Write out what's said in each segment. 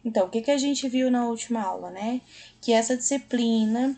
Então, o que a gente viu na última aula, né? Que essa disciplina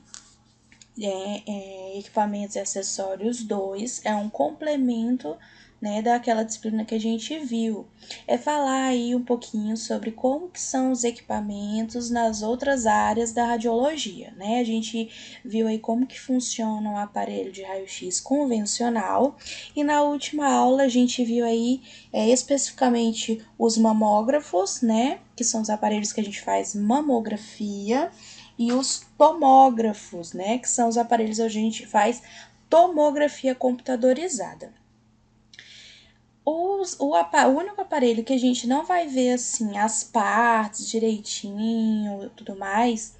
equipamentos e acessórios 2 é um complemento, né, daquela disciplina que a gente viu. É falar aí um pouquinho sobre como que são os equipamentos nas outras áreas da radiologia, né? A gente viu aí como que funciona o aparelho de raio-x convencional e na última aula a gente viu aí especificamente os mamógrafos, né, que são os aparelhos que a gente faz mamografia, e os tomógrafos, né, que são os aparelhos onde a gente faz tomografia computadorizada. O único aparelho que a gente não vai ver assim as partes direitinho e tudo mais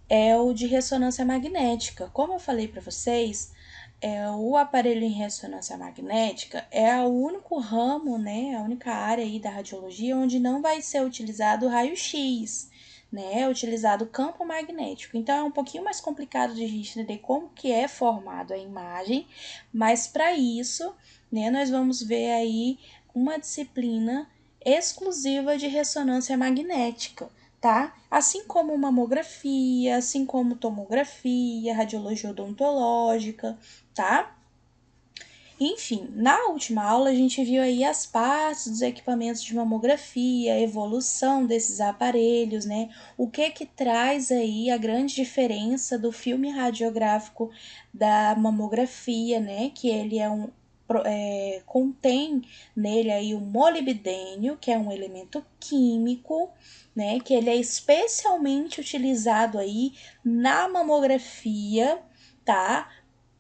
é o de ressonância magnética. Como eu falei para vocês, o aparelho em ressonância magnética é o único ramo, né, a única área aí da radiologia onde não vai ser utilizado o raio-x, né, é utilizado o campo magnético. Então é um pouquinho mais complicado de a gente entender como que é formado a imagem, mas para isso, né, nós vamos ver aí uma disciplina exclusiva de ressonância magnética, tá? Assim como mamografia, assim como tomografia, radiologia odontológica, tá? Enfim, na última aula a gente viu aí as partes dos equipamentos de mamografia, a evolução desses aparelhos, né? O que traz aí a grande diferença do filme radiográfico da mamografia, né? Que ele contém nele aí o molibdênio, que é um elemento químico, né? Que ele é especialmente utilizado aí na mamografia, tá?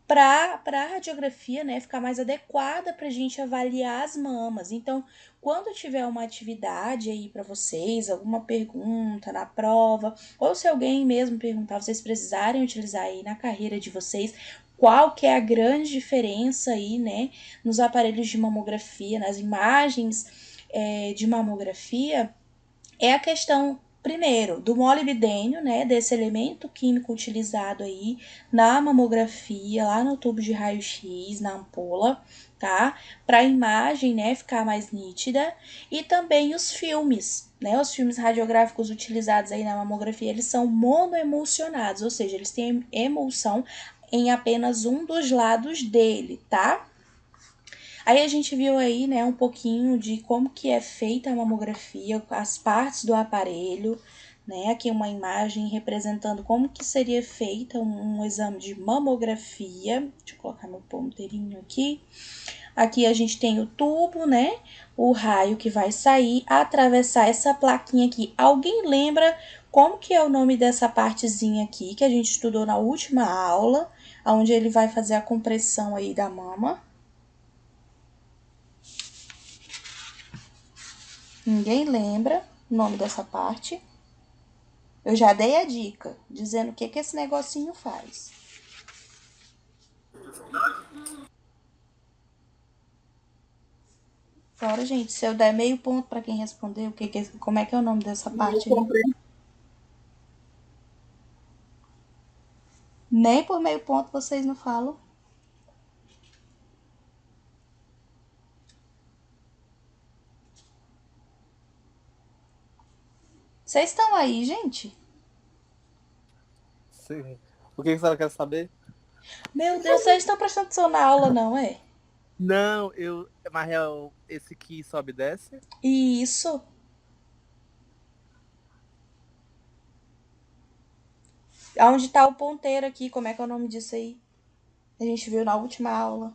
Para a radiografia, né, ficar mais adequada para a gente avaliar as mamas. Então, quando tiver uma atividade aí para vocês, alguma pergunta na prova, ou se alguém mesmo perguntar, vocês precisarem utilizar aí na carreira de vocês, qual que é a grande diferença aí, né, nos aparelhos de mamografia, nas imagens de mamografia, é a questão, primeiro, do molibdênio, né, desse elemento químico utilizado aí na mamografia, lá no tubo de raio-x, na ampola, tá? Para a imagem, né, ficar mais nítida, e também os filmes, né? Os filmes radiográficos utilizados aí na mamografia, eles são monoemulsionados, ou seja, eles têm emulsão em apenas um dos lados dele, tá? Aí a gente viu aí, né, um pouquinho de como que é feita a mamografia, as partes do aparelho, né? Aqui uma imagem representando como que seria feita um exame de mamografia. Deixa eu colocar meu ponteirinho aqui. Aqui a gente tem o tubo, né? O raio que vai sair, atravessar essa plaquinha aqui. Alguém lembra como que é o nome dessa partezinha aqui que a gente estudou na última aula, onde ele vai fazer a compressão aí da mama? Ninguém lembra o nome dessa parte. Eu já dei a dica, dizendo o que esse negocinho faz. Fora, gente, se eu der meio ponto para quem responder, como é que é o nome dessa parte aí? Nem por meio ponto vocês não falam. Vocês estão aí, gente? Sim. O que a senhora quer saber? Meu Deus, vocês estão prestando atenção na aula, não é? Não, mas é esse que sobe e desce? Isso. Onde tá o ponteiro aqui? Como é que é o nome disso aí? A gente viu na última aula.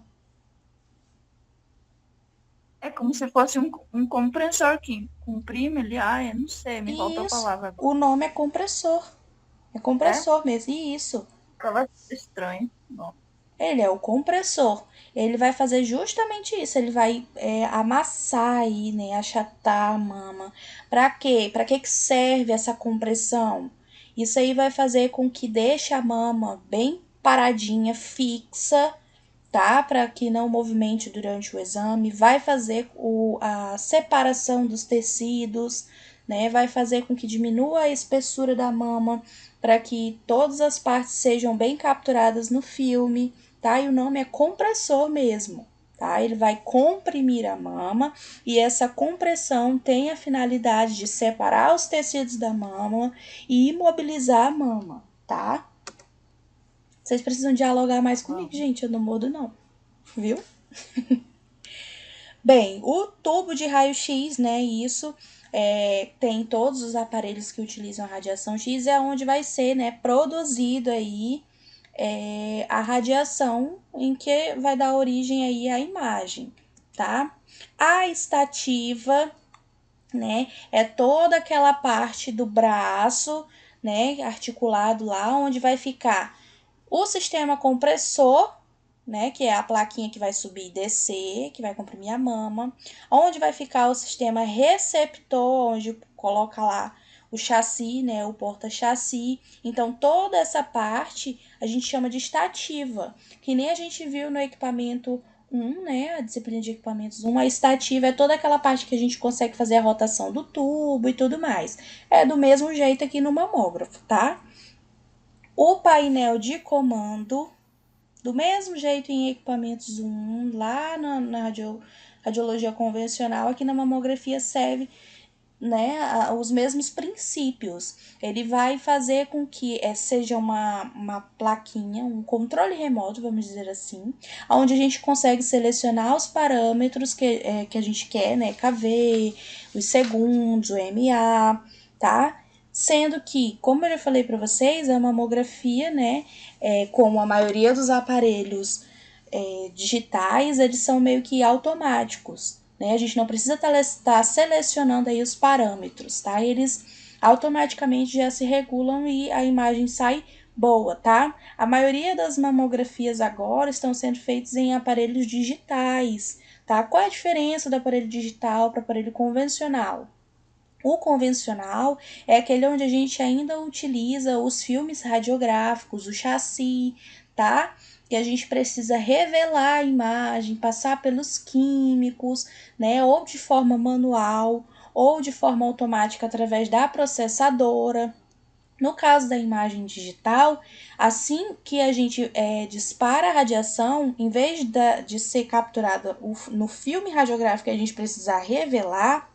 É como se fosse um compressor que comprime ele. Ah, eu não sei, me faltou a Isso. palavra agora. O nome é compressor. É É? compressor mesmo. Isso. Tava estranho. Bom, Ele é o compressor. Ele vai fazer justamente isso. Ele vai amassar aí, né? Achatar a mama. Para quê? Para que serve essa compressão? Isso aí vai fazer com que deixe a mama bem paradinha, fixa, tá? Para que não movimente durante o exame. Vai fazer a separação dos tecidos, né? Vai fazer com que diminua a espessura da mama, para que todas as partes sejam bem capturadas no filme, tá? E o nome é compressor mesmo, tá? Ele vai comprimir a mama e essa compressão tem a finalidade de separar os tecidos da mama e imobilizar a mama, tá? Vocês precisam dialogar mais comigo, gente, eu não mudo não, viu? Bem, o tubo de raio-x, né, isso tem todos os aparelhos que utilizam a radiação X, é onde vai ser, né, produzido aí a radiação em que vai dar origem aí à imagem, tá? A estativa, né, é toda aquela parte do braço, né, articulado lá, onde vai ficar o sistema compressor, né, que é a plaquinha que vai subir e descer, que vai comprimir a mama, onde vai ficar o sistema receptor, onde coloca lá o chassi, né, o porta-chassi. Então, toda essa parte a gente chama de estativa, que nem a gente viu no equipamento 1, né, a disciplina de equipamentos 1, a estativa é toda aquela parte que a gente consegue fazer a rotação do tubo e tudo mais. É do mesmo jeito aqui no mamógrafo, tá? O painel de comando, do mesmo jeito em equipamentos 1, lá na radiologia convencional, aqui na mamografia serve, né, os mesmos princípios. Ele vai fazer com que seja uma plaquinha, um controle remoto, vamos dizer assim, onde a gente consegue selecionar os parâmetros que a gente quer, né, KV, os segundos, o MA, tá? Sendo que, como eu já falei para vocês, a mamografia, né, como a maioria dos aparelhos digitais, eles são meio que automáticos, né? A gente não precisa estar selecionando aí os parâmetros, tá? Eles automaticamente já se regulam e a imagem sai boa, tá? A maioria das mamografias agora estão sendo feitas em aparelhos digitais, tá? Qual é a diferença do aparelho digital para o aparelho convencional? O convencional é aquele onde a gente ainda utiliza os filmes radiográficos, o chassi, tá? Que a gente precisa revelar a imagem, passar pelos químicos, né? Ou de forma manual, ou de forma automática através da processadora. No caso da imagem digital, assim que a gente dispara a radiação, em vez de ser capturada no filme radiográfico que a gente precisar revelar,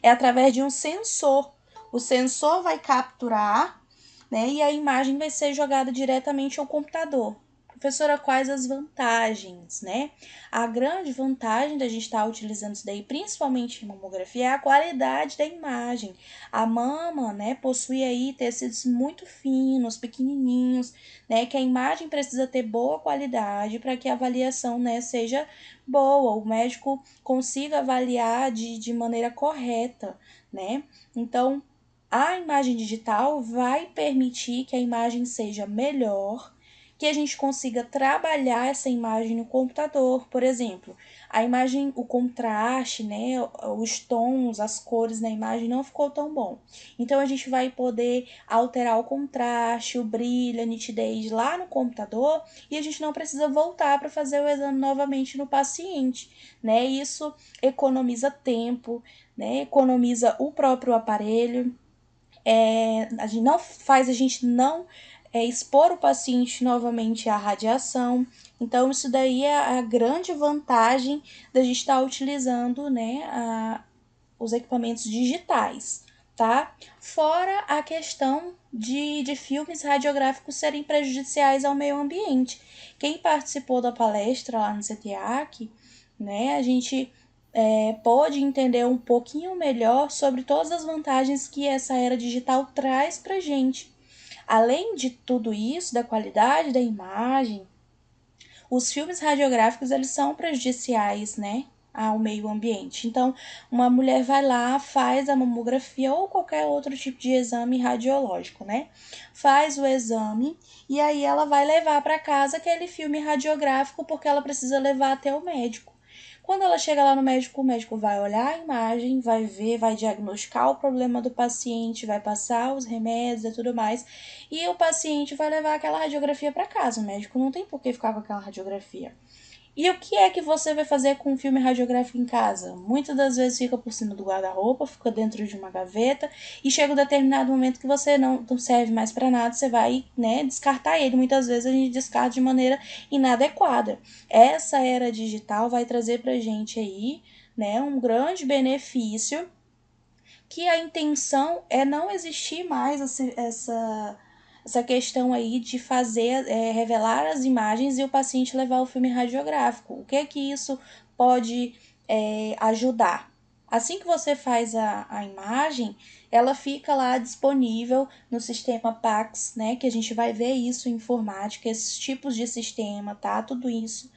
é através de um sensor. O sensor vai capturar, né, e a imagem vai ser jogada diretamente ao computador. Professora, quais as vantagens, né? A grande vantagem da gente estar utilizando isso daí, principalmente em mamografia, é a qualidade da imagem. A mama, né, possui aí tecidos muito finos, pequenininhos, né, que a imagem precisa ter boa qualidade para que a avaliação, né, seja boa, o médico consiga avaliar de maneira correta, né? Então, a imagem digital vai permitir que a imagem seja melhor, que a gente consiga trabalhar essa imagem no computador, por exemplo. A imagem, o contraste, né, os tons, as cores na imagem não ficou tão bom. Então, a gente vai poder alterar o contraste, o brilho, a nitidez lá no computador e a gente não precisa voltar para fazer o exame novamente no paciente, né? Isso economiza tempo, né? Economiza o próprio aparelho. A gente não expor o paciente novamente à radiação. Então, isso daí é a grande vantagem da gente estar utilizando, né, os equipamentos digitais, tá? Fora a questão de filmes radiográficos serem prejudiciais ao meio ambiente. Quem participou da palestra lá no CTAC, né, a gente pode entender um pouquinho melhor sobre todas as vantagens que essa era digital traz para gente. Além de tudo isso, da qualidade da imagem, os filmes radiográficos eles são prejudiciais, né, ao meio ambiente. Então, uma mulher vai lá, faz a mamografia ou qualquer outro tipo de exame radiológico, né? Faz o exame e aí ela vai levar para casa aquele filme radiográfico porque ela precisa levar até o médico. Quando ela chega lá no médico, o médico vai olhar a imagem, vai ver, vai diagnosticar o problema do paciente, vai passar os remédios e tudo mais, e o paciente vai levar aquela radiografia para casa. O médico não tem por que ficar com aquela radiografia. E o que é que você vai fazer com um filme radiográfico em casa? Muitas das vezes fica por cima do guarda-roupa, fica dentro de uma gaveta, e chega um determinado momento que você não serve mais para nada, você vai, né, descartar ele. Muitas vezes a gente descarta de maneira inadequada. Essa era digital vai trazer pra gente aí, né, um grande benefício, que a intenção é não existir mais essa questão aí de fazer, revelar as imagens e o paciente levar o filme radiográfico. O que é que isso pode ajudar? Assim que você faz a imagem, ela fica lá disponível no sistema PACS, né? Que a gente vai ver isso em informática, esses tipos de sistema, tá? Tudo isso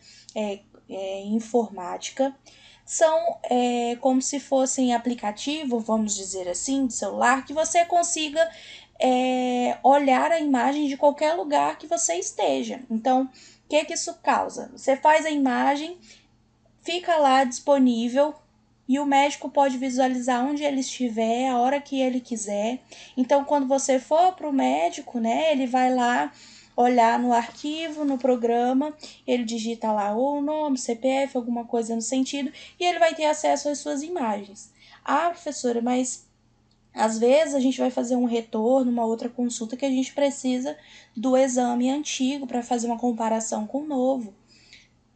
em informática. São como se fossem aplicativo, vamos dizer assim, de celular, que você consiga olhar a imagem de qualquer lugar que você esteja. Então, o que isso causa? Você faz a imagem, fica lá disponível e o médico pode visualizar onde ele estiver, a hora que ele quiser. Então, quando você for para o médico, né, ele vai lá olhar no arquivo, no programa, ele digita lá o nome, CPF, alguma coisa no sentido, e ele vai ter acesso às suas imagens. Ah, professora, mas às vezes a gente vai fazer um retorno, uma outra consulta que a gente precisa do exame antigo para fazer uma comparação com o novo.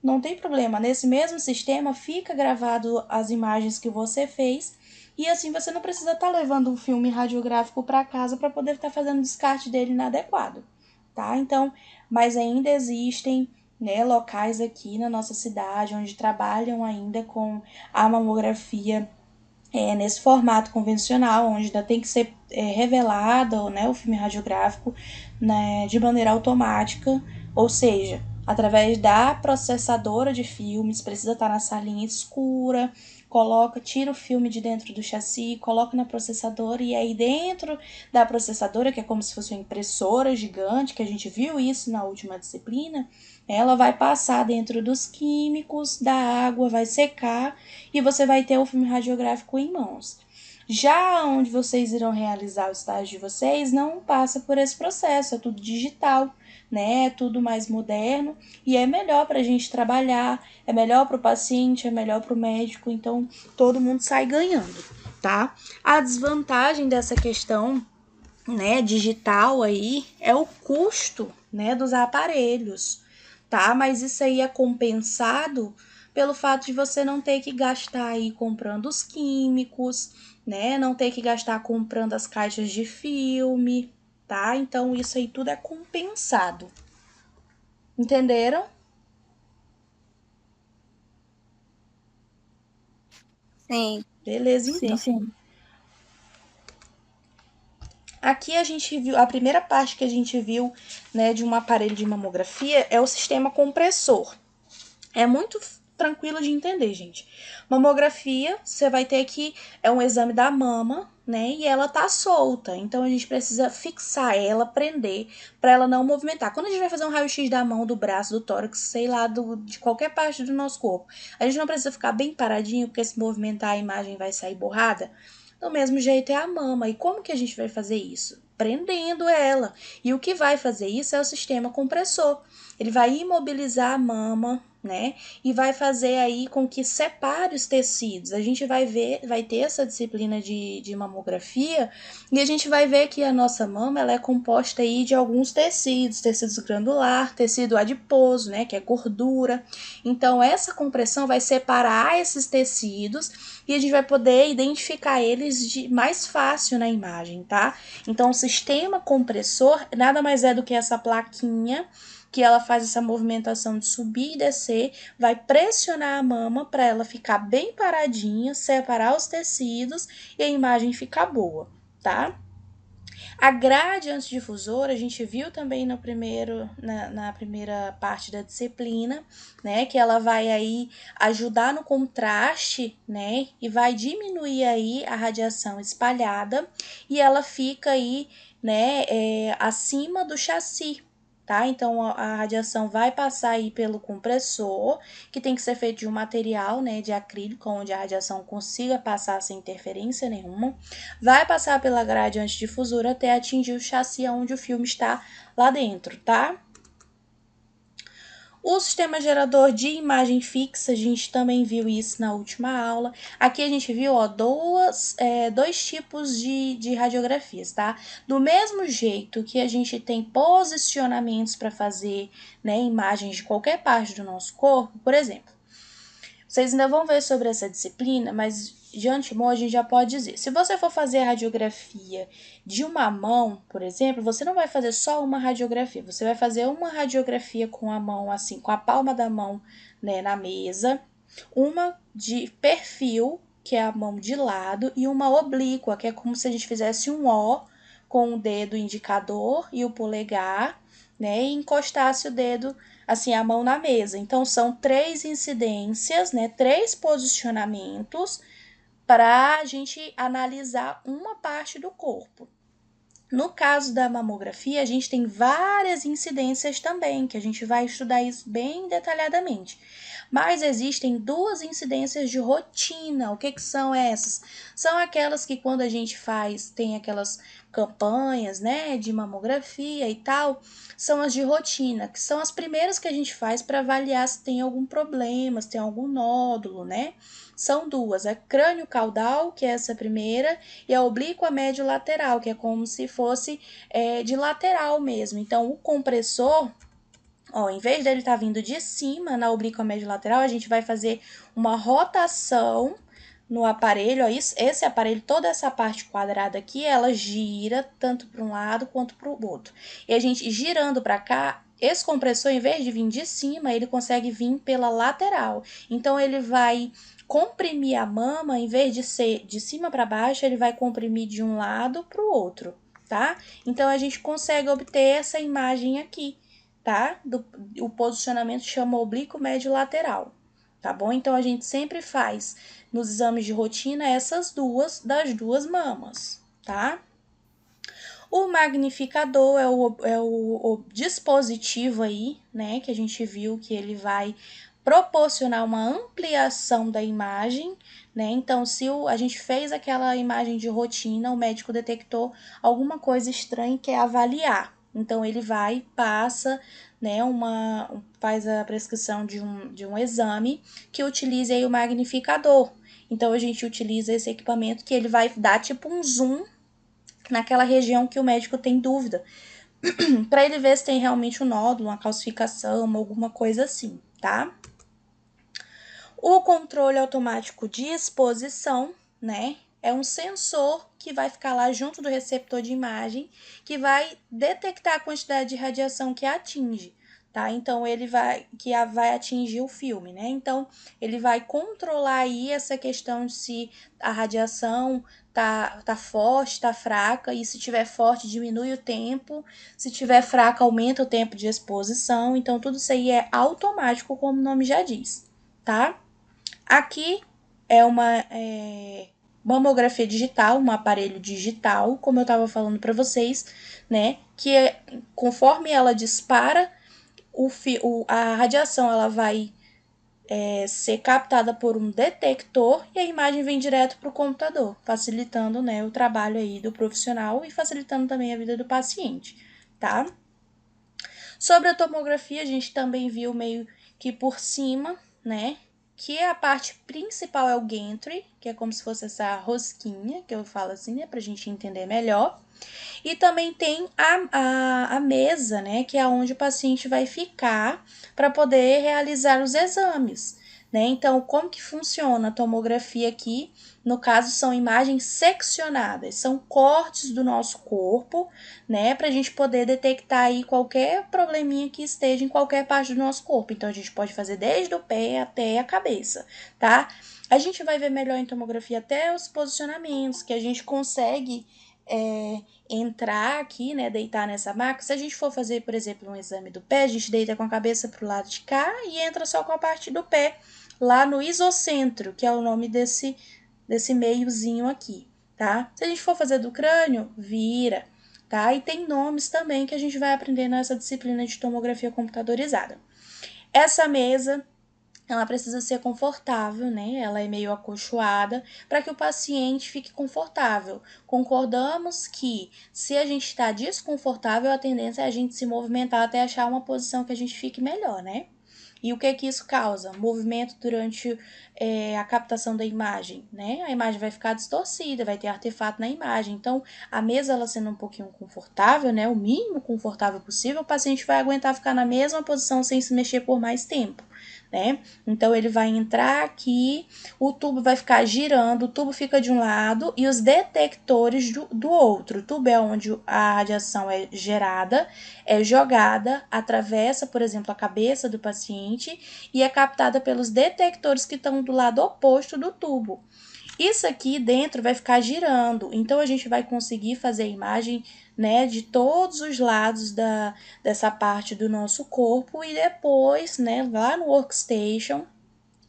Não tem problema, nesse mesmo sistema fica gravado as imagens que você fez e assim você não precisa estar levando um filme radiográfico para casa para poder estar fazendo descarte dele inadequado, tá? Então, mas ainda existem, né, locais aqui na nossa cidade onde trabalham ainda com a mamografia nesse formato convencional, onde ainda tem que ser revelado, né, o filme radiográfico, né, de maneira automática, ou seja, através da processadora de filmes, precisa estar na salinha escura, tira o filme de dentro do chassi, coloca na processadora e aí dentro da processadora, que é como se fosse uma impressora gigante, que a gente viu isso na última disciplina, ela vai passar dentro dos químicos, da água, vai secar e você vai ter o filme radiográfico em mãos. Já onde vocês irão realizar o estágio de vocês, não passa por esse processo, é tudo digital, né? É tudo mais moderno e é melhor para a gente trabalhar, é melhor para o paciente, é melhor para o médico, então todo mundo sai ganhando, tá? A desvantagem dessa questão, né, digital aí é o custo, né, dos aparelhos, tá? Mas isso aí é compensado pelo fato de você não ter que gastar aí comprando os químicos, né? Não ter que gastar comprando as caixas de filme, tá? Então isso aí tudo é compensado. Entenderam? Sim, Beleza, sim, então. sim. Aqui a gente viu, a primeira parte que a gente viu, né, de um aparelho de mamografia é o sistema compressor. É muito tranquilo de entender, gente. Mamografia, você vai ter que é um exame da mama, né? E ela tá solta, então a gente precisa fixar ela, prender para ela não movimentar. Quando a gente vai fazer um raio-x da mão, do braço, do tórax, sei lá, de qualquer parte do nosso corpo, a gente não precisa ficar bem paradinho, porque se movimentar a imagem vai sair borrada. Do mesmo jeito é a mama. E como que a gente vai fazer isso? Prendendo ela. E o que vai fazer isso é o sistema compressor. Ele vai imobilizar a mama, né? E vai fazer aí com que separe os tecidos. A gente vai ver, vai ter essa disciplina de mamografia e a gente vai ver que a nossa mama ela é composta aí de alguns tecidos, tecidos granular, tecido adiposo, né? Que é gordura. Então essa compressão vai separar esses tecidos e a gente vai poder identificar eles mais fácil na imagem, tá? Então o sistema compressor nada mais é do que essa plaquinha que ela faz essa movimentação de subir e descer, vai pressionar a mama para ela ficar bem paradinha, separar os tecidos e a imagem ficar boa, tá? A grade antidifusora, a gente viu também na primeira parte da disciplina, né? Que ela vai aí ajudar no contraste, né? E vai diminuir aí a radiação espalhada e ela fica aí, né? Acima do chassi, tá? Então a radiação vai passar aí pelo compressor, que tem que ser feito de um material, né, de acrílico, onde a radiação consiga passar sem interferência nenhuma. Vai passar pela grade antidifusora até atingir o chassi onde o filme está lá dentro, tá? O sistema gerador de imagem fixa, a gente também viu isso na última aula. Aqui a gente viu, ó, dois tipos de radiografias, tá? Do mesmo jeito que a gente tem posicionamentos para fazer, né, imagens de qualquer parte do nosso corpo, por exemplo. Vocês ainda vão ver sobre essa disciplina, mas de antemão a gente já pode dizer. Se você for fazer a radiografia de uma mão, por exemplo, você não vai fazer só uma radiografia. Você vai fazer uma radiografia com a mão, assim, com a palma da mão, né, na mesa. Uma de perfil, que é a mão de lado, e uma oblíqua, que é como se a gente fizesse um O com o dedo indicador e o polegar, né, e encostasse o dedo, assim, a mão na mesa. Então, são 3 incidências, né, 3 posicionamentos para a gente analisar uma parte do corpo. No caso da mamografia, a gente tem várias incidências também, que a gente vai estudar isso bem detalhadamente. Mas existem 2 incidências de rotina. O que são essas? São aquelas que quando a gente faz, tem aquelas campanhas, né, de mamografia e tal, são as de rotina, que são as primeiras que a gente faz para avaliar se tem algum problema, se tem algum nódulo, né? São 2, a crânio caudal, que é essa primeira, e a oblíqua médio lateral, que é como se fosse de lateral mesmo. Então, o compressor, ó, em vez dele estar vindo de cima na oblíqua médio lateral, a gente vai fazer uma rotação no aparelho, ó, esse aparelho, toda essa parte quadrada aqui, ela gira tanto para um lado quanto para o outro. E a gente girando para cá, esse compressor, em vez de vir de cima, ele consegue vir pela lateral. Então, ele vai comprimir a mama, em vez de ser de cima para baixo, ele vai comprimir de um lado para o outro, tá? Então, a gente consegue obter essa imagem aqui, tá? O posicionamento chama oblíquo médio lateral, tá bom? Então, a gente sempre faz nos exames de rotina essas duas das 2 mamas, tá? O magnificador é o dispositivo aí, né, que a gente viu que ele vai proporcionar uma ampliação da imagem, né? Então, se a gente fez aquela imagem de rotina, o médico detectou alguma coisa estranha e quer avaliar. Então, ele vai, passa, né, faz a prescrição de um exame que utilize aí o magnificador. Então, a gente utiliza esse equipamento que ele vai dar tipo um zoom naquela região que o médico tem dúvida, para ele ver se tem realmente um nódulo, uma calcificação, alguma coisa assim, tá? O controle automático de exposição, né, é um sensor que vai ficar lá junto do receptor de imagem, que vai detectar a quantidade de radiação que atinge, tá? Então, ele vai atingir o filme, né? Então, ele vai controlar aí essa questão de se a radiação tá forte, tá fraca, e se tiver forte, diminui o tempo, se tiver fraca, aumenta o tempo de exposição. Então, tudo isso aí é automático, como o nome já diz, tá? Aqui é uma mamografia digital, um aparelho digital, como eu estava falando para vocês, né? Que conforme ela dispara, a radiação ela vai ser captada por um detector e a imagem vem direto para o computador, facilitando, né, o trabalho aí do profissional e facilitando também a vida do paciente, tá? Sobre a tomografia, a gente também viu meio que por cima, né? Que a parte principal é o gantry, que é como se fosse essa rosquinha, que eu falo assim, né? Pra gente entender melhor. E também tem a mesa, né? Que é onde o paciente vai ficar para poder realizar os exames, né? Então, como que funciona a tomografia aqui? No caso, são imagens seccionadas, são cortes do nosso corpo, né? Para a gente poder detectar aí qualquer probleminha que esteja em qualquer parte do nosso corpo. Então, a gente pode fazer desde o pé até a cabeça, tá? A gente vai ver melhor em tomografia até os posicionamentos, que a gente consegue entrar aqui, né, deitar nessa maca. Se a gente for fazer, por exemplo, um exame do pé, a gente deita com a cabeça pro lado de cá e entra só com a parte do pé, lá no isocentro, que é o nome desse meiozinho aqui, tá? Se a gente for fazer do crânio, vira, tá? E tem nomes também que a gente vai aprender nessa disciplina de tomografia computadorizada. Essa mesa, ela precisa ser confortável, né? Ela é meio acolchoada para que o paciente fique confortável. Concordamos que se a gente está desconfortável, a tendência é a gente se movimentar até achar uma posição que a gente fique melhor, né? E o que isso causa? Movimento durante a captação da imagem, né? A imagem vai ficar distorcida, vai ter artefato na imagem. Então, a mesa ela sendo um pouquinho confortável, né? O mínimo confortável possível, o paciente vai aguentar ficar na mesma posição sem se mexer por mais tempo, né? Então, ele vai entrar aqui, o tubo vai ficar girando, o tubo fica de um lado e os detectores do outro. O tubo é onde a radiação é gerada, é jogada, atravessa, por exemplo, a cabeça do paciente e é captada pelos detectores que estão do lado oposto do tubo. Isso aqui dentro vai ficar girando, então a gente vai conseguir fazer a imagem, né, de todos os lados dessa parte do nosso corpo e depois, né, lá no workstation,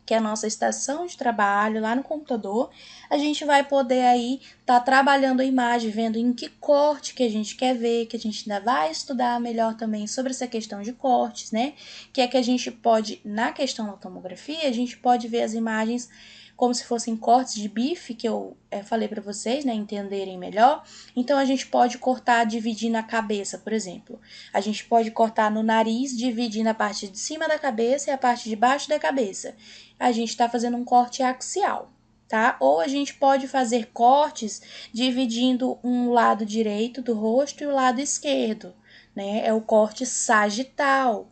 que é a nossa estação de trabalho, lá no computador, a gente vai poder aí tá trabalhando a imagem, vendo em que corte que a gente quer ver, que a gente ainda vai estudar melhor também sobre essa questão de cortes, né? Que é que a gente pode, na questão da tomografia, a gente pode ver as imagens como se fossem cortes de bife, que eu falei para vocês, né, entenderem melhor. Então, a gente pode cortar dividindo a cabeça, por exemplo. A gente pode cortar no nariz, dividindo a parte de cima da cabeça e a parte de baixo da cabeça. A gente está fazendo um corte axial, tá? Ou a gente pode fazer cortes dividindo um lado direito do rosto e o lado esquerdo, né? É o corte sagital,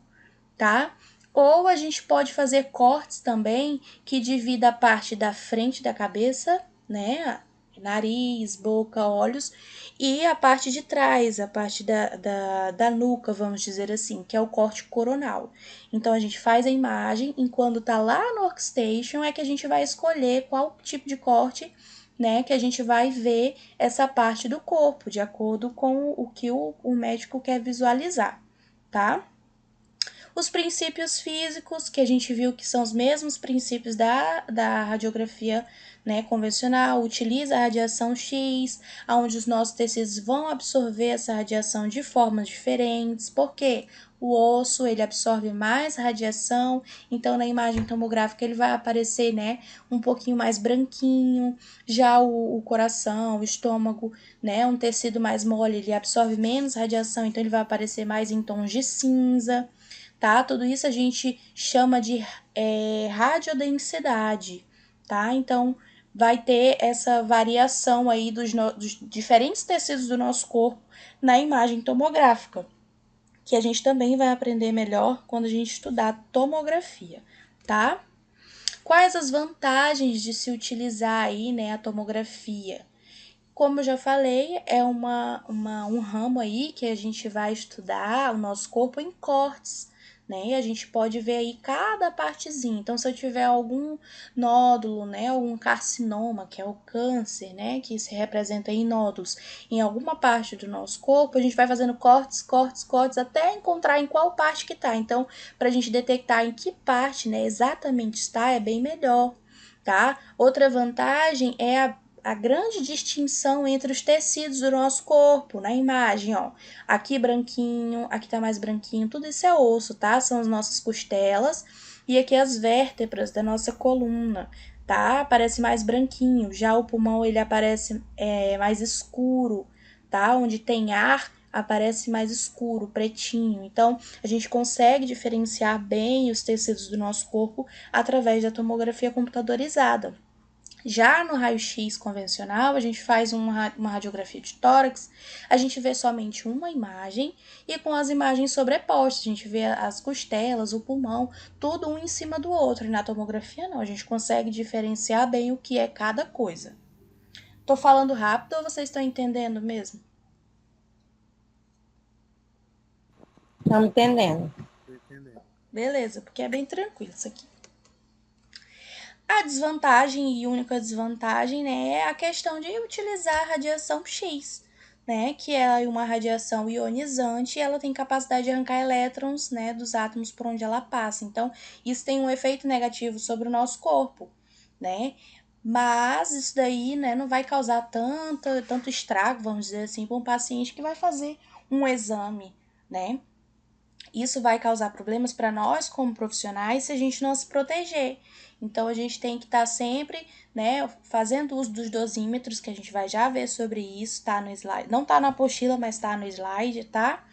tá? Ou a gente pode fazer cortes também que divida a parte da frente da cabeça, né? Nariz, boca, olhos, e a parte de trás, a parte da nuca, vamos dizer assim, que é o corte coronal. Então, a gente faz a imagem, e quando tá lá no workstation, é que a gente vai escolher qual tipo de corte, né, que a gente vai ver essa parte do corpo, de acordo com o que o médico quer visualizar, tá? Os princípios físicos, que a gente viu que são os mesmos princípios da radiografia, né, convencional, utiliza a radiação X, onde os nossos tecidos vão absorver essa radiação de formas diferentes. Por quê? O osso, ele absorve mais radiação, então na imagem tomográfica ele vai aparecer, né, um pouquinho mais branquinho. Já o coração, o estômago, né, um tecido mais mole, ele absorve menos radiação, então ele vai aparecer mais em tons de cinza, tá? Tudo isso a gente chama de radiodensidade, tá? Então, vai ter essa variação aí dos diferentes tecidos do nosso corpo na imagem tomográfica, que a gente também vai aprender melhor quando a gente estudar tomografia, tá? Quais as vantagens de se utilizar aí, né, a tomografia? Como eu já falei, é um ramo aí que a gente vai estudar o nosso corpo em cortes, né? E a gente pode ver aí cada partezinha. Então, se eu tiver algum nódulo, né, algum carcinoma, que é o câncer, né, que se representa em nódulos, em alguma parte do nosso corpo, a gente vai fazendo cortes, cortes, cortes, até encontrar em qual parte que tá. Então, para a gente detectar em que parte, né, exatamente está, é bem melhor, tá? Outra vantagem é a grande distinção entre os tecidos do nosso corpo, na imagem, ó. Aqui branquinho, aqui tá mais branquinho, tudo isso é osso, tá? São as nossas costelas e aqui as vértebras da nossa coluna, tá? Aparece mais branquinho, já o pulmão ele aparece mais escuro, tá? Onde tem ar, aparece mais escuro, pretinho. Então, a gente consegue diferenciar bem os tecidos do nosso corpo através da tomografia computadorizada. Já no raio-x convencional, a gente faz uma radiografia de tórax, a gente vê somente uma imagem e com as imagens sobrepostas, a gente vê as costelas, o pulmão, tudo um em cima do outro. E na tomografia não, a gente consegue diferenciar bem o que é cada coisa. Tô falando rápido ou vocês estão entendendo mesmo? Estamos entendendo. Tô entendendo. Beleza, porque é bem tranquilo isso aqui. A desvantagem e única desvantagem, né, é a questão de utilizar a radiação X, né, que é uma radiação ionizante e ela tem capacidade de arrancar elétrons, né, dos átomos por onde ela passa. Então, isso tem um efeito negativo sobre o nosso corpo, né? Mas isso daí, né, não vai causar tanto estrago, vamos dizer assim, para um paciente que vai fazer um exame, né? Isso vai causar problemas para nós como profissionais se a gente não se proteger. Então, a gente tem que estar sempre, né, fazendo uso dos dosímetros, que a gente vai já ver sobre isso, tá no slide. Não tá na apostila, mas tá no slide, tá?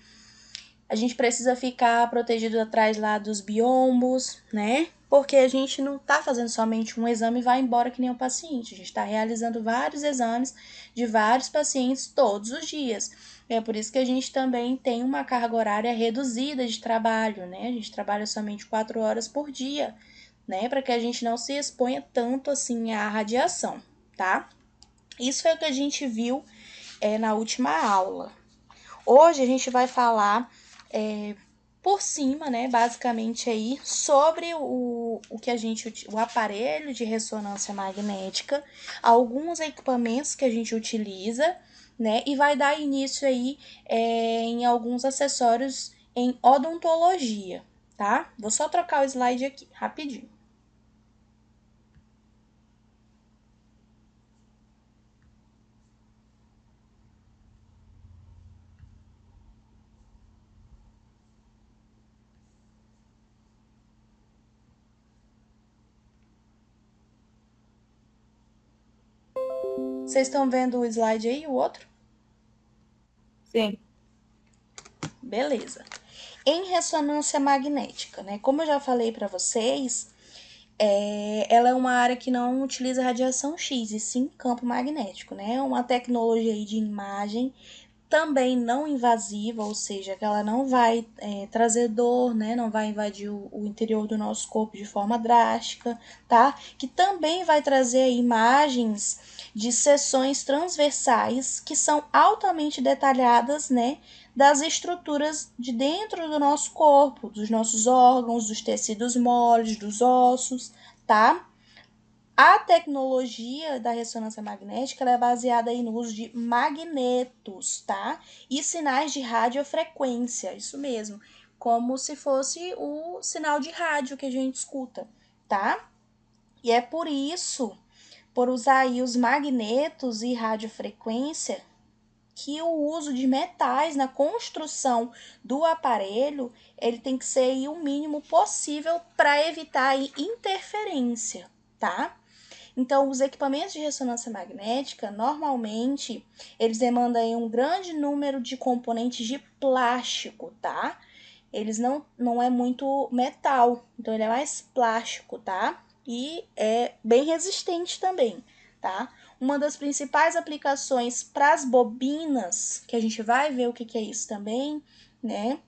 A gente precisa ficar protegido atrás lá dos biombos, né? Porque a gente não tá fazendo somente um exame e vai embora que nem o paciente. A gente está realizando vários exames de vários pacientes todos os dias. É por isso que a gente também tem uma carga horária reduzida de trabalho, né? A gente trabalha somente 4 horas por dia, né? Para que a gente não se exponha tanto assim à radiação, tá? Isso foi o que a gente viu na última aula. Hoje a gente vai falar por cima, né, basicamente aí, sobre o aparelho de ressonância magnética, alguns equipamentos que a gente utiliza, né, e vai dar início aí em alguns acessórios em odontologia, tá? Vou só trocar o slide aqui, rapidinho. Vocês estão vendo o slide aí, o outro? Sim. Beleza. Em ressonância magnética, né? Como eu já falei para vocês, ela é uma área que não utiliza radiação X, e sim campo magnético, né? É uma tecnologia aí de imagem também não invasiva, ou seja, que ela não vai trazer dor, né? Não vai invadir o interior do nosso corpo de forma drástica, tá? Que também vai trazer imagens de seções transversais que são altamente detalhadas, né? Das estruturas de dentro do nosso corpo, dos nossos órgãos, dos tecidos moles, dos ossos, tá? A tecnologia da ressonância magnética é baseada aí no uso de magnetos, tá? E sinais de radiofrequência, isso mesmo, como se fosse o sinal de rádio que a gente escuta, tá? E é por isso, por usar aí os magnetos e radiofrequência, que o uso de metais na construção do aparelho, ele tem que ser aí o mínimo possível para evitar aí interferência, tá? Então, os equipamentos de ressonância magnética, normalmente, eles demandam aí um grande número de componentes de plástico, tá? Eles não é muito metal, então ele é mais plástico, tá? E é bem resistente também, tá? Uma das principais aplicações para as bobinas, que a gente vai ver o que é isso também, né?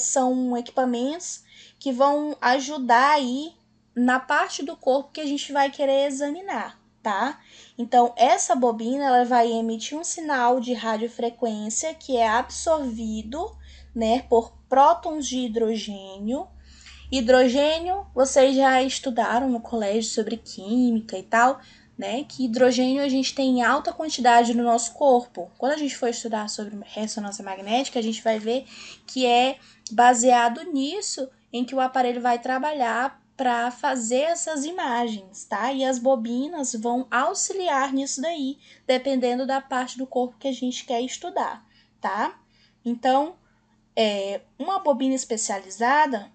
São equipamentos que vão ajudar aí na parte do corpo que a gente vai querer examinar, tá? Então, essa bobina, ela vai emitir um sinal de radiofrequência que é absorvido, né, por prótons de hidrogênio. Hidrogênio, vocês já estudaram no colégio sobre química e tal, né? Que hidrogênio a gente tem em alta quantidade no nosso corpo. Quando a gente for estudar sobre ressonância magnética, a gente vai ver que é baseado nisso em que o aparelho vai trabalhar para fazer essas imagens, tá? E as bobinas vão auxiliar nisso daí, dependendo da parte do corpo que a gente quer estudar, tá? Então, uma bobina especializada,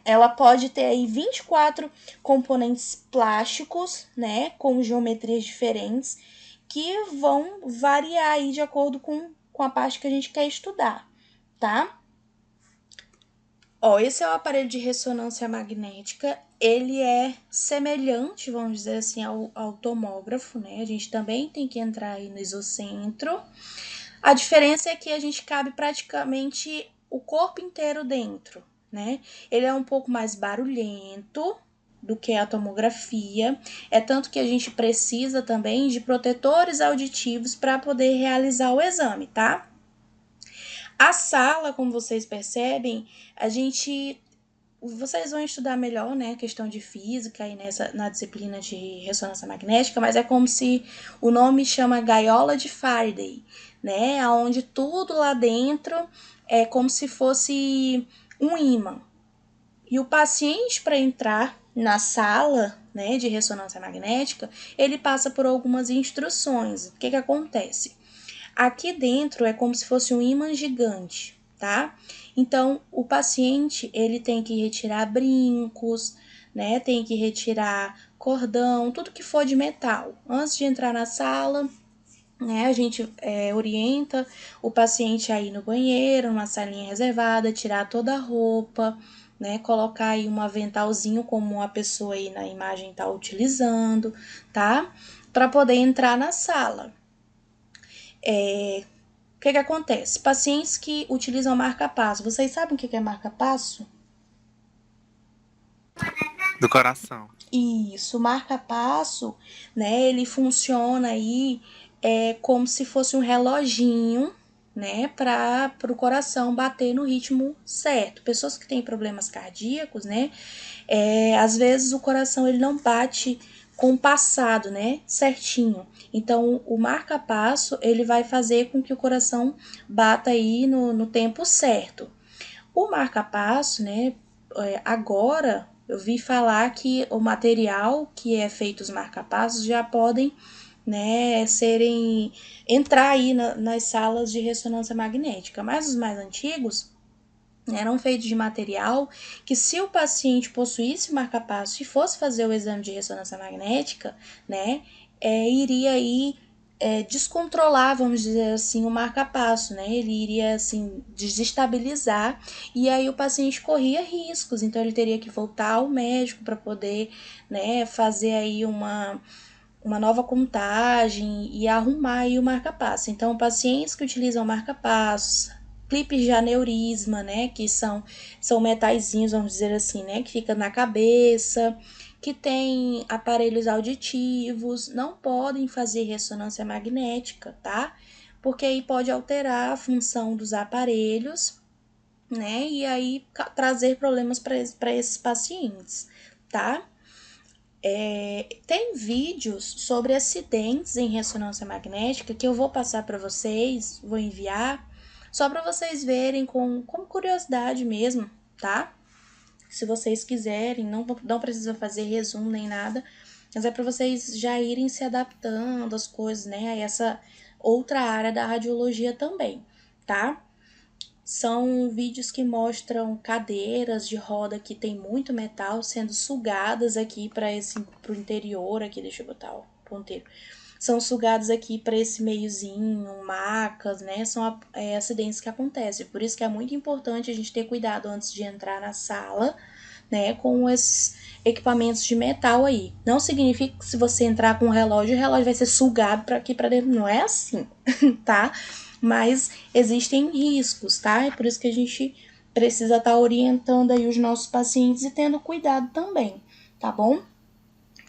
ela pode ter aí 24 componentes plásticos, né, com geometrias diferentes, que vão variar aí de acordo com a parte que a gente quer estudar, tá? Ó, esse é o aparelho de ressonância magnética, ele é semelhante, vamos dizer assim, ao tomógrafo, né? A gente também tem que entrar aí no isocentro. A diferença é que a gente cabe praticamente o corpo inteiro dentro, né? Ele é um pouco mais barulhento do que a tomografia, é tanto que a gente precisa também de protetores auditivos para poder realizar o exame, tá? A sala, como vocês percebem, vocês vão estudar melhor, né, questão de física e na disciplina de ressonância magnética, mas é como se o nome chama gaiola de Faraday, né, onde tudo lá dentro é como se fosse um ímã. E o paciente, para entrar na sala, né, de ressonância magnética, ele passa por algumas instruções. O que acontece? Aqui dentro é como se fosse um ímã gigante, tá? Então, o paciente, ele tem que retirar brincos, né? Tem que retirar cordão, tudo que for de metal. Antes de entrar na sala, né? A gente orienta o paciente a ir no banheiro, numa salinha reservada, tirar toda a roupa, né? Colocar aí um aventalzinho como a pessoa aí na imagem está utilizando, tá? Para poder entrar na sala. O que acontece? Pacientes que utilizam marca-passo. Vocês sabem o que é marca-passo? Do coração. Isso, marca-passo, né? Ele funciona aí como se fosse um reloginho, né? Para o coração bater no ritmo certo. Pessoas que têm problemas cardíacos, né? Às vezes o coração ele não bate compassado, né? Certinho. Então, o marca-passo ele vai fazer com que o coração bata aí no tempo certo. O marca-passo, né? Agora eu vi falar que o material que é feito os marca-passos já podem, né, entrar aí nas salas de ressonância magnética, mas os mais antigos eram feitos de material que, se o paciente possuísse o marca-passo e fosse fazer o exame de ressonância magnética, né, iria aí descontrolar, vamos dizer assim, o marca-passo, né? Ele iria, assim, desestabilizar e aí o paciente corria riscos. Então, ele teria que voltar ao médico para poder, né, fazer aí uma nova contagem e arrumar aí o marca-passo. Então, pacientes que utilizam marca-passos, clipes de aneurisma, né, que são metaizinhos, vamos dizer assim, né, que fica na cabeça, que tem aparelhos auditivos, não podem fazer ressonância magnética, tá? Porque aí pode alterar a função dos aparelhos, né, e aí trazer problemas para esses pacientes, tá? Tem vídeos sobre acidentes em ressonância magnética que eu vou passar para vocês, vou enviar, só para vocês verem como curiosidade mesmo, tá? Se vocês quiserem, não precisa fazer resumo nem nada, mas é para vocês já irem se adaptando às coisas, né? A essa outra área da radiologia também, tá? São vídeos que mostram cadeiras de roda que tem muito metal sendo sugadas aqui para pro interior aqui, deixa eu botar o ponteiro. São sugados aqui para esse meiozinho, macas, né? São acidentes que acontecem. Por isso que é muito importante a gente ter cuidado antes de entrar na sala, né? Com esses equipamentos de metal aí. Não significa que se você entrar com o relógio vai ser sugado para aqui para dentro. Não é assim, tá? Mas existem riscos, tá? É por isso que a gente precisa estar orientando aí os nossos pacientes e tendo cuidado também, tá bom?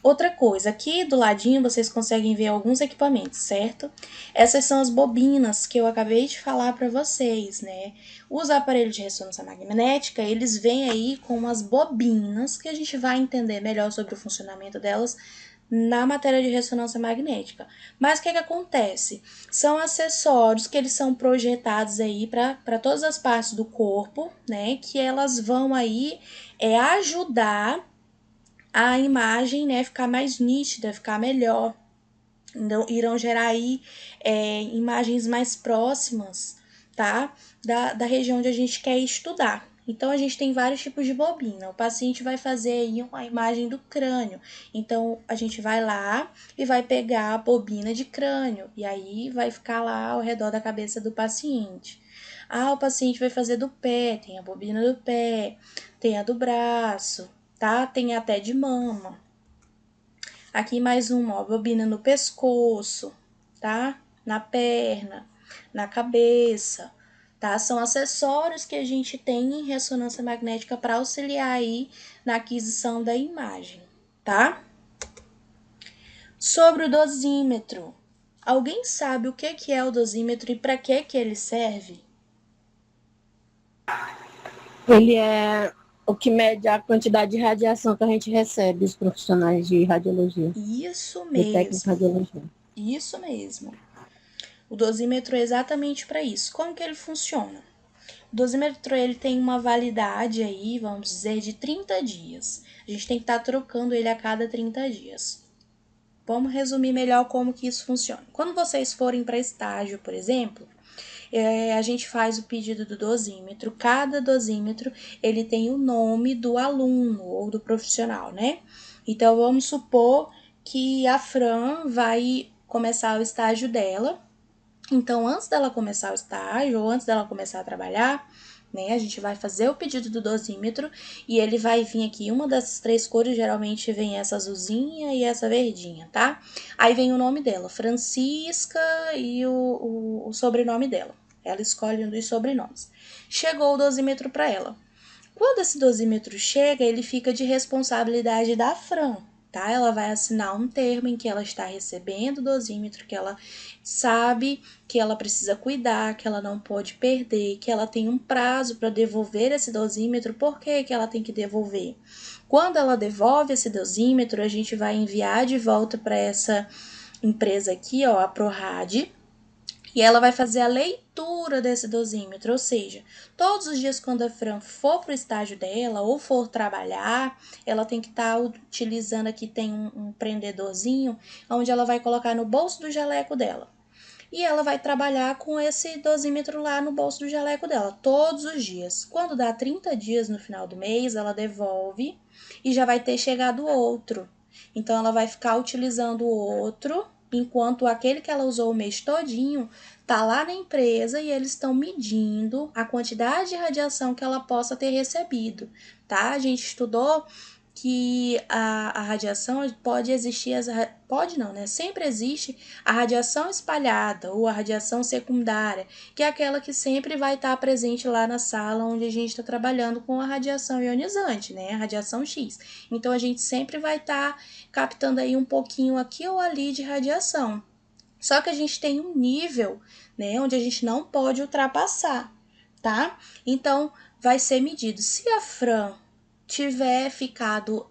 Outra coisa, aqui do ladinho vocês conseguem ver alguns equipamentos, certo? Essas são as bobinas que eu acabei de falar para vocês, né? Os aparelhos de ressonância magnética, eles vêm aí com umas bobinas que a gente vai entender melhor sobre o funcionamento delas na matéria de ressonância magnética. Mas o que acontece? São acessórios que eles são projetados aí para todas as partes do corpo, né? Que elas vão aí ajudar a imagem, né, ficar mais nítida, ficar melhor. Então, irão gerar aí imagens mais próximas, tá? Da região onde a gente quer estudar. Então, a gente tem vários tipos de bobina. O paciente vai fazer aí uma imagem do crânio. Então, a gente vai lá e vai pegar a bobina de crânio. E aí, vai ficar lá ao redor da cabeça do paciente. O paciente vai fazer do pé. Tem a bobina do pé. Tem a do braço, tá? Tem até de mama. Aqui mais uma, ó, bobina no pescoço, tá? Na perna, na cabeça, tá? São acessórios que a gente tem em ressonância magnética para auxiliar aí na aquisição da imagem, tá? Sobre o dosímetro. Alguém sabe o que é o dosímetro e para que ele serve? Ele é o que mede a quantidade de radiação que a gente recebe, os profissionais de radiologia. Isso De técnica de mesmo. radiologia. Isso mesmo. O dosímetro é exatamente para isso. Como que ele funciona? O dosímetro ele tem uma validade aí, vamos dizer, de 30 dias. A gente tem que estar trocando ele a cada 30 dias. Vamos resumir melhor como que isso funciona. Quando vocês forem para estágio, por exemplo, a gente faz o pedido do dosímetro. Cada dosímetro ele tem o nome do aluno ou do profissional, né? Então, vamos supor que a Fran vai começar o estágio dela, Então, antes dela começar o estágio ou antes dela começar a trabalhar, né, a gente vai fazer o pedido do dosímetro e ele vai vir aqui, uma dessas 3 cores, geralmente vem essa azulzinha e essa verdinha, tá? Aí vem o nome dela, Francisca, e o sobrenome dela. Ela escolhe um dos sobrenomes. Chegou o dosímetro para ela. Quando esse dosímetro chega, ele fica de responsabilidade da Fran, tá? Ela vai assinar um termo em que ela está recebendo o dosímetro, que ela sabe que ela precisa cuidar, que ela não pode perder, que ela tem um prazo para devolver esse dosímetro. Por que ela tem que devolver? Quando ela devolve esse dosímetro, a gente vai enviar de volta para essa empresa aqui, ó, a ProRad, e ela vai fazer a leitura desse dosímetro, ou seja, todos os dias quando a Fran for para o estágio dela ou for trabalhar, ela tem que estar utilizando aqui, tem um prendedorzinho, onde ela vai colocar no bolso do jaleco dela. E ela vai trabalhar com esse dosímetro lá no bolso do jaleco dela, todos os dias. Quando dá 30 dias no final do mês, ela devolve e já vai ter chegado outro. Então, ela vai ficar utilizando o outro, enquanto aquele que ela usou o mês todinho tá lá na empresa e eles estão medindo a quantidade de radiação que ela possa ter recebido, tá? A gente estudou que a radiação pode existir, pode não, né? Sempre existe a radiação espalhada ou a radiação secundária, que é aquela que sempre vai estar presente lá na sala onde a gente está trabalhando com a radiação ionizante, né? A radiação X. Então, a gente sempre vai estar captando aí um pouquinho aqui ou ali de radiação. Só que a gente tem um nível, né, onde a gente não pode ultrapassar, tá? Então, vai ser medido. Se a Fran tiver ficado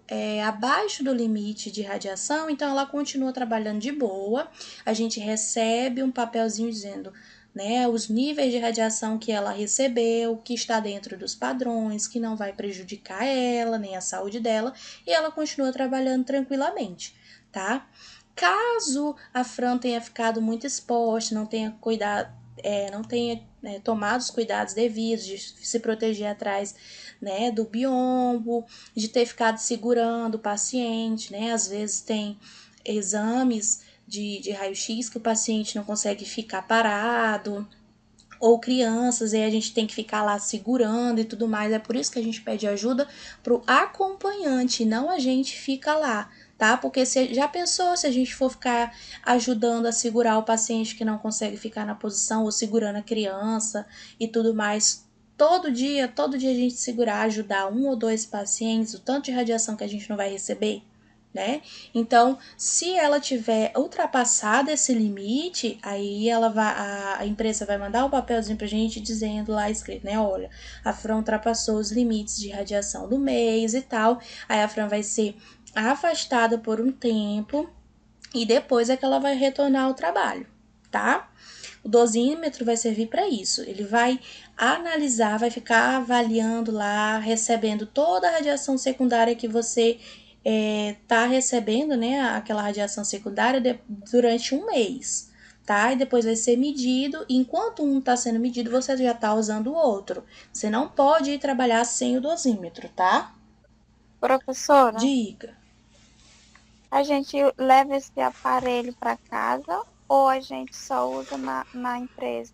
abaixo do limite de radiação, então ela continua trabalhando de boa. A gente recebe um papelzinho dizendo, né, os níveis de radiação que ela recebeu, que está dentro dos padrões, que não vai prejudicar ela, nem a saúde dela, e ela continua trabalhando tranquilamente, tá? Caso a Fran tenha ficado muito exposta, não tenha cuidado, não tenha tomado os cuidados devidos de se proteger atrás, né, do biombo, de ter ficado segurando o paciente, né? Às vezes tem exames de raio-x que o paciente não consegue ficar parado, ou crianças, e a gente tem que ficar lá segurando e tudo mais. É por isso que a gente pede ajuda pro acompanhante, não a gente fica lá, tá? Porque você já pensou se a gente for ficar ajudando a segurar o paciente que não consegue ficar na posição, ou segurando a criança e tudo mais? Todo dia a gente segurar, ajudar 1 ou 2 pacientes, o tanto de radiação que a gente não vai receber, né? Então, se ela tiver ultrapassado esse limite, aí a empresa vai mandar um papelzinho pra gente dizendo lá escrito, né? Olha, a Fran ultrapassou os limites de radiação do mês e tal. Aí a Fran vai ser afastada por um tempo e depois é que ela vai retornar ao trabalho, tá? O dosímetro vai servir para isso. Ele vai analisar, vai ficar avaliando lá, recebendo toda a radiação secundária que você tá recebendo, né, aquela radiação secundária durante um mês, tá? E depois vai ser medido. E enquanto um está sendo medido, você já está usando o outro. Você não pode ir trabalhar sem o dosímetro, tá? Professora, Dica. a gente leva esse aparelho para casa ou a gente só usa na empresa?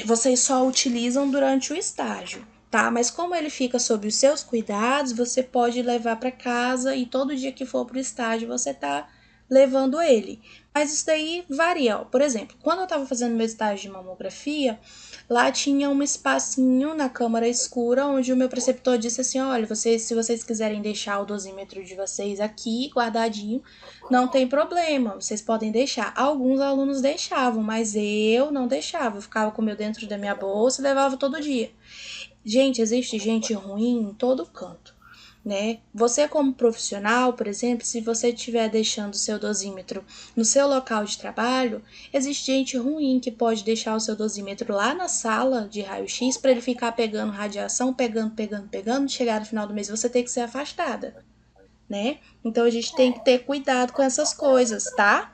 Vocês só utilizam durante o estágio, tá? Mas como ele fica sob os seus cuidados, você pode levar para casa e todo dia que for pro estágio você tá levando ele. Mas isso daí varia. Por exemplo, quando eu estava fazendo meu estágio de mamografia, lá tinha um espacinho na câmara escura onde o meu preceptor disse assim: olha, se vocês quiserem deixar o dosímetro de vocês aqui guardadinho, não tem problema, vocês podem deixar. Alguns alunos deixavam, mas eu não deixava. Eu ficava com o meu dentro da minha bolsa e levava todo dia. Gente, existe gente ruim em todo canto, né? Você como profissional, por exemplo, se você estiver deixando o seu dosímetro no seu local de trabalho, existe gente ruim que pode deixar o seu dosímetro lá na sala de raio-x para ele ficar pegando radiação, pegando, chegar no final do mês você tem que ser afastada, né? Então a gente tem que ter cuidado com essas coisas, tá?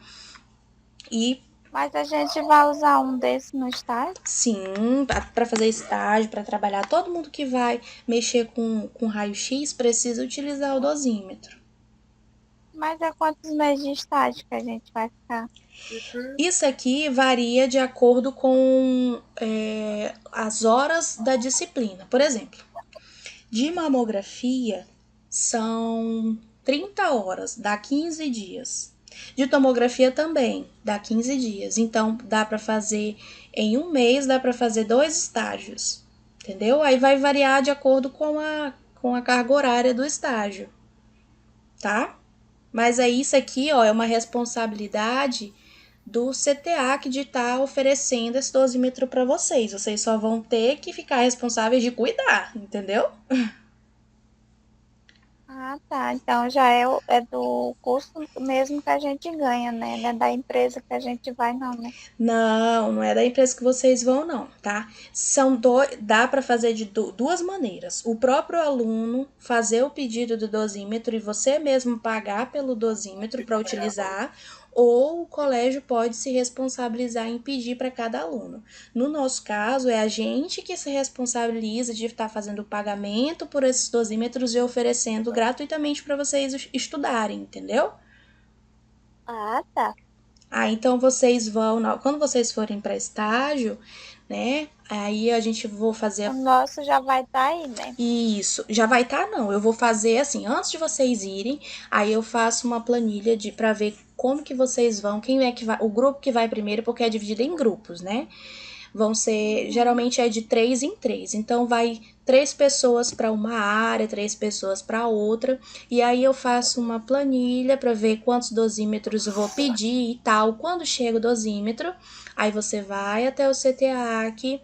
Mas a gente vai usar um desse no estágio? Sim, para fazer estágio, para trabalhar, todo mundo que vai mexer com raio-x precisa utilizar o dosímetro. Mas é quantos meses de estágio que a gente vai ficar? Isso aqui varia de acordo com as horas da disciplina. Por exemplo, de mamografia são 30 horas, dá 15 dias. De tomografia também, dá 15 dias. Então, dá para fazer em um mês, dá para fazer 2 estágios. Entendeu? Aí vai variar de acordo com a carga horária do estágio, tá? Mas aí isso aqui, ó, é uma responsabilidade do CTA de estar oferecendo esse dosímetro para vocês. Vocês só vão ter que ficar responsáveis de cuidar, entendeu? Ah, tá. Então já é do curso mesmo que a gente ganha, né? Não é da empresa que a gente vai, não, né? Não, não é da empresa que vocês vão, não, tá? Dá para fazer de duas maneiras. O próprio aluno fazer o pedido do dosímetro e você mesmo pagar pelo dosímetro para utilizar, ou o colégio pode se responsabilizar em pedir para cada aluno. No nosso caso, é a gente que se responsabiliza de estar fazendo o pagamento por esses dosímetros e oferecendo gratuitamente para vocês estudarem, entendeu? Ah, tá. Ah, então vocês vão, quando vocês forem para estágio, né? Aí a gente vou fazer O nosso já vai estar aí, né? isso. Já vai estar, não. Eu vou fazer assim, antes de vocês irem, aí eu faço uma planilha de para ver como que vocês vão, quem é que vai, o grupo que vai primeiro, porque é dividido em grupos, né? Vão ser, Uhum. geralmente é de 3 em 3. Então vai 3 pessoas para uma área, 3 pessoas para outra, e aí eu faço uma planilha para ver quantos dosímetros eu vou pedir e tal. Quando chega o dosímetro, aí você vai até o CTA que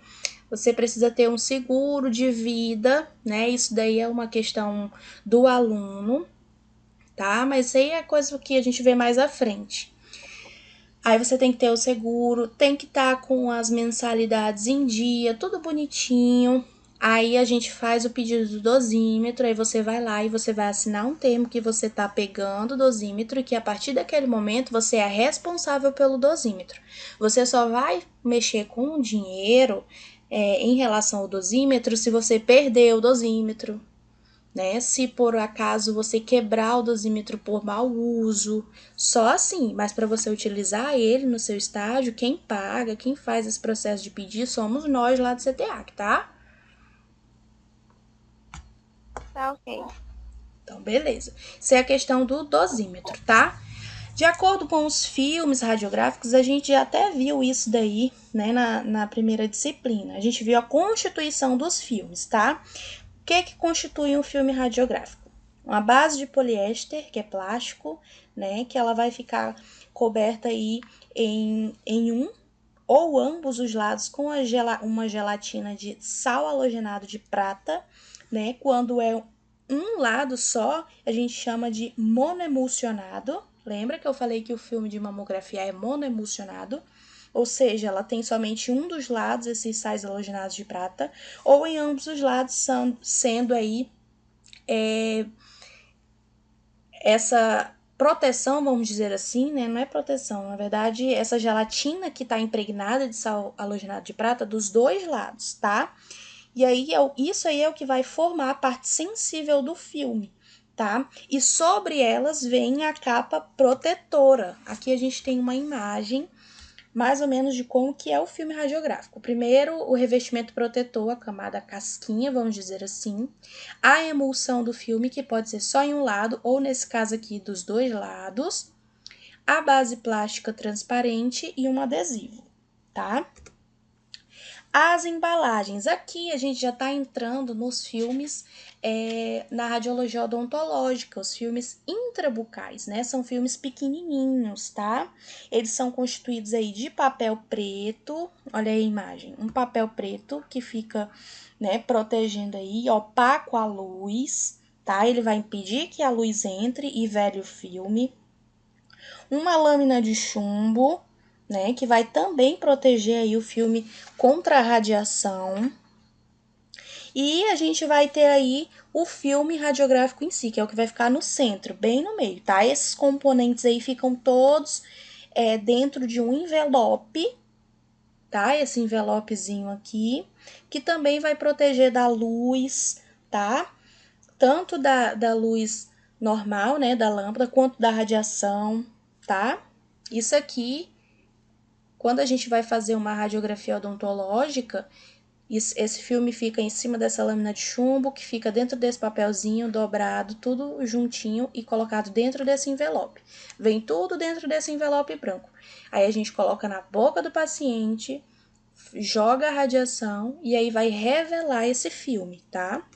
você precisa ter um seguro de vida, né? Isso daí é uma questão do aluno, tá? Mas isso aí é coisa que a gente vê mais à frente. Aí você tem que ter o seguro, tem que estar com as mensalidades em dia, tudo bonitinho. Aí a gente faz o pedido do dosímetro, aí você vai lá e você vai assinar um termo que você tá pegando o dosímetro e que a partir daquele momento você é responsável pelo dosímetro. Você só vai mexer com o dinheiro em relação ao dosímetro se você perder o dosímetro, né? Se por acaso você quebrar o dosímetro por mau uso, só assim, mas para você utilizar ele no seu estágio, quem paga, quem faz esse processo de pedir somos nós lá do CTAC, tá? Tá ok. Então, beleza. Isso é a questão do dosímetro, tá? De acordo com os filmes radiográficos, a gente já até viu isso daí, né, na primeira disciplina. A gente viu a constituição dos filmes, tá? O que constitui um filme radiográfico? Uma base de poliéster, que é plástico, né? Que ela vai ficar coberta aí em um ou ambos os lados com uma gelatina de sal halogenado de prata, né? Quando é um lado só, a gente chama de monoemulsionado. Lembra que eu falei que o filme de mamografia é monoemulsionado? Ou seja, ela tem somente um dos lados esses sais halogenados de prata, ou em ambos os lados sendo aí essa proteção, vamos dizer assim, né? Não é proteção, na verdade, essa gelatina que está impregnada de sal halogenado de prata dos dois lados, tá? E aí, isso aí é o que vai formar a parte sensível do filme, tá? E sobre elas vem a capa protetora. Aqui a gente tem uma imagem mais ou menos de como que é o filme radiográfico. Primeiro, o revestimento protetor, a camada casquinha, vamos dizer assim. A emulsão do filme, que pode ser só em um lado, ou nesse caso aqui, dos dois lados. A base plástica transparente e um adesivo, tá? As embalagens. Aqui a gente já está entrando nos filmes na radiologia odontológica, os filmes intrabucais, né? São filmes pequenininhos, tá? Eles são constituídos aí de papel preto, olha aí a imagem, um papel preto que fica, né, protegendo aí, opaco à luz, tá? Ele vai impedir que a luz entre e vele o filme. Uma lâmina de chumbo, né, que vai também proteger aí o filme contra a radiação. E a gente vai ter aí o filme radiográfico em si, que é o que vai ficar no centro, bem no meio, tá? Esses componentes aí ficam todos dentro de um envelope, tá? Esse envelopezinho aqui, que também vai proteger da luz, tá? Tanto da luz normal, né, da lâmpada, quanto da radiação, tá? Isso aqui, quando a gente vai fazer uma radiografia odontológica, esse filme fica em cima dessa lâmina de chumbo, que fica dentro desse papelzinho dobrado, tudo juntinho e colocado dentro desse envelope. Vem tudo dentro desse envelope branco. Aí a gente coloca na boca do paciente, joga a radiação e aí vai revelar esse filme, tá?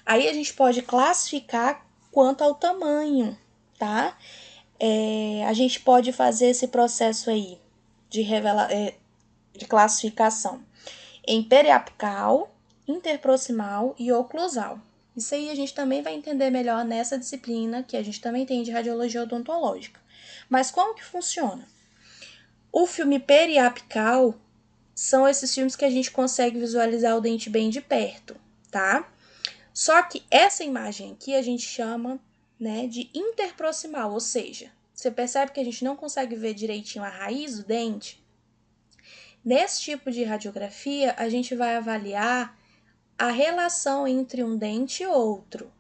Aí a gente pode classificar quanto ao tamanho, tá? A gente pode fazer esse processo aí de classificação em periapical, interproximal e oclusal. Isso aí a gente também vai entender melhor nessa disciplina que a gente também tem de radiologia odontológica. Mas como que funciona? O filme periapical são esses filmes que a gente consegue visualizar o dente bem de perto, tá? Só que essa imagem aqui a gente chama, né, de interproximal, ou seja, você percebe que a gente não consegue ver direitinho a raiz do dente? Nesse tipo de radiografia, a gente vai avaliar a relação entre um dente e outro,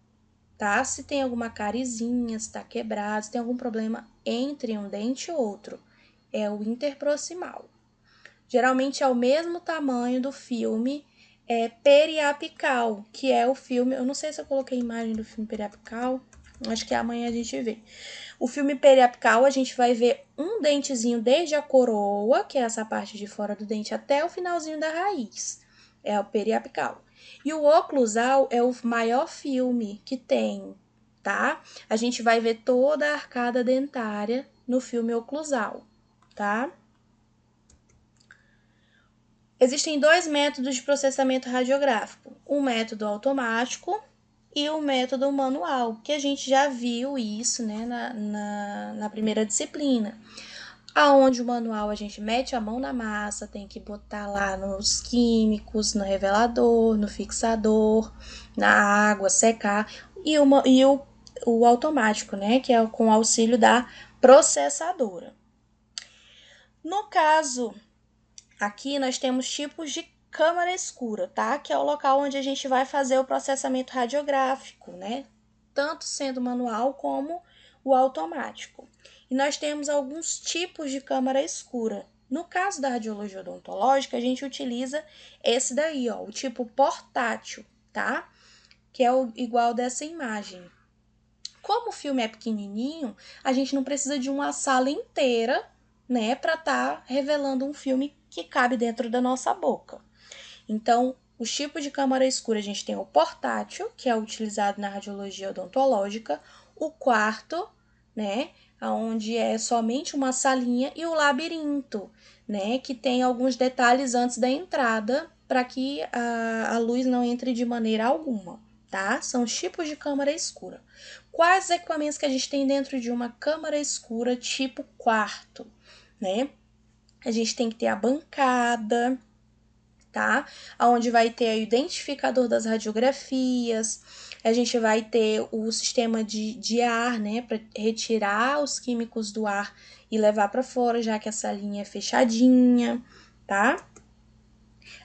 tá? Se tem alguma carizinha, se está quebrado, se tem algum problema entre um dente e outro. É o interproximal. Geralmente é o mesmo tamanho do filme periapical, que é o filme... Eu não sei se eu coloquei a imagem do filme periapical, acho que amanhã a gente vê. O filme periapical, a gente vai ver um dentezinho desde a coroa, que é essa parte de fora do dente, até o finalzinho da raiz. É o periapical. E o oclusal é o maior filme que tem, tá? A gente vai ver toda a arcada dentária no filme oclusal, tá? Existem 2 métodos de processamento radiográfico, o método automático e o método manual, que a gente já viu isso, né, na primeira disciplina. Aonde o manual a gente mete a mão na massa, tem que botar lá nos químicos, no revelador, no fixador, na água, secar, e o automático, né, que é com o auxílio da processadora. No caso, aqui nós temos tipos de câmara escura, tá? Que é o local onde a gente vai fazer o processamento radiográfico, né? Tanto sendo manual como o automático. E nós temos alguns tipos de câmara escura. No caso da radiologia odontológica, a gente utiliza esse daí, ó, o tipo portátil, tá? Que é o igual dessa imagem. Como o filme é pequenininho, a gente não precisa de uma sala inteira, né, para estar revelando um filme que cabe dentro da nossa boca. Então, os tipos de câmara escura, a gente tem o portátil, que é utilizado na radiologia odontológica, o quarto, né, onde é somente uma salinha, e o labirinto, né, que tem alguns detalhes antes da entrada, para que a luz não entre de maneira alguma, tá? São os tipos de câmara escura. Quais equipamentos que a gente tem dentro de uma câmara escura tipo quarto, né? A gente tem que ter a bancada, tá? Onde vai ter o identificador das radiografias, a gente vai ter o sistema de ar, né? Para retirar os químicos do ar e levar para fora, já que essa linha é fechadinha, tá?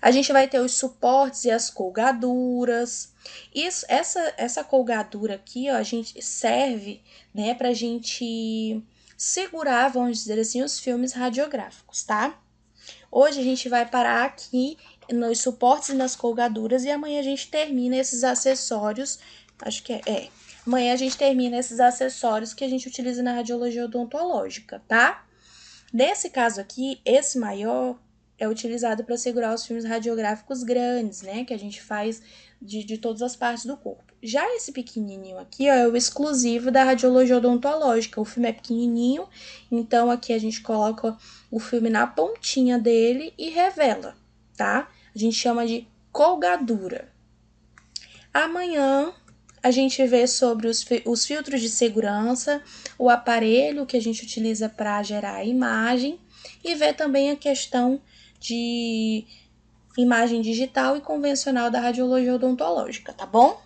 A gente vai ter os suportes e as colgaduras. Essa colgadura aqui, ó, a gente serve, né, pra gente segurar, vamos dizer assim, os filmes radiográficos, tá? Hoje a gente vai parar aqui nos suportes e nas colgaduras e amanhã a gente termina esses acessórios, acho que amanhã a gente termina esses acessórios que a gente utiliza na radiologia odontológica, tá? Nesse caso aqui, esse maior é utilizado para segurar os filmes radiográficos grandes, né? Que a gente faz de todas as partes do corpo. Já esse pequenininho aqui, ó, é o exclusivo da radiologia odontológica. O filme é pequenininho, então aqui a gente coloca o filme na pontinha dele e revela, tá? A gente chama de colgadura. Amanhã a gente vê sobre os filtros de segurança, o aparelho que a gente utiliza para gerar a imagem e vê também a questão de imagem digital e convencional da radiologia odontológica, tá bom?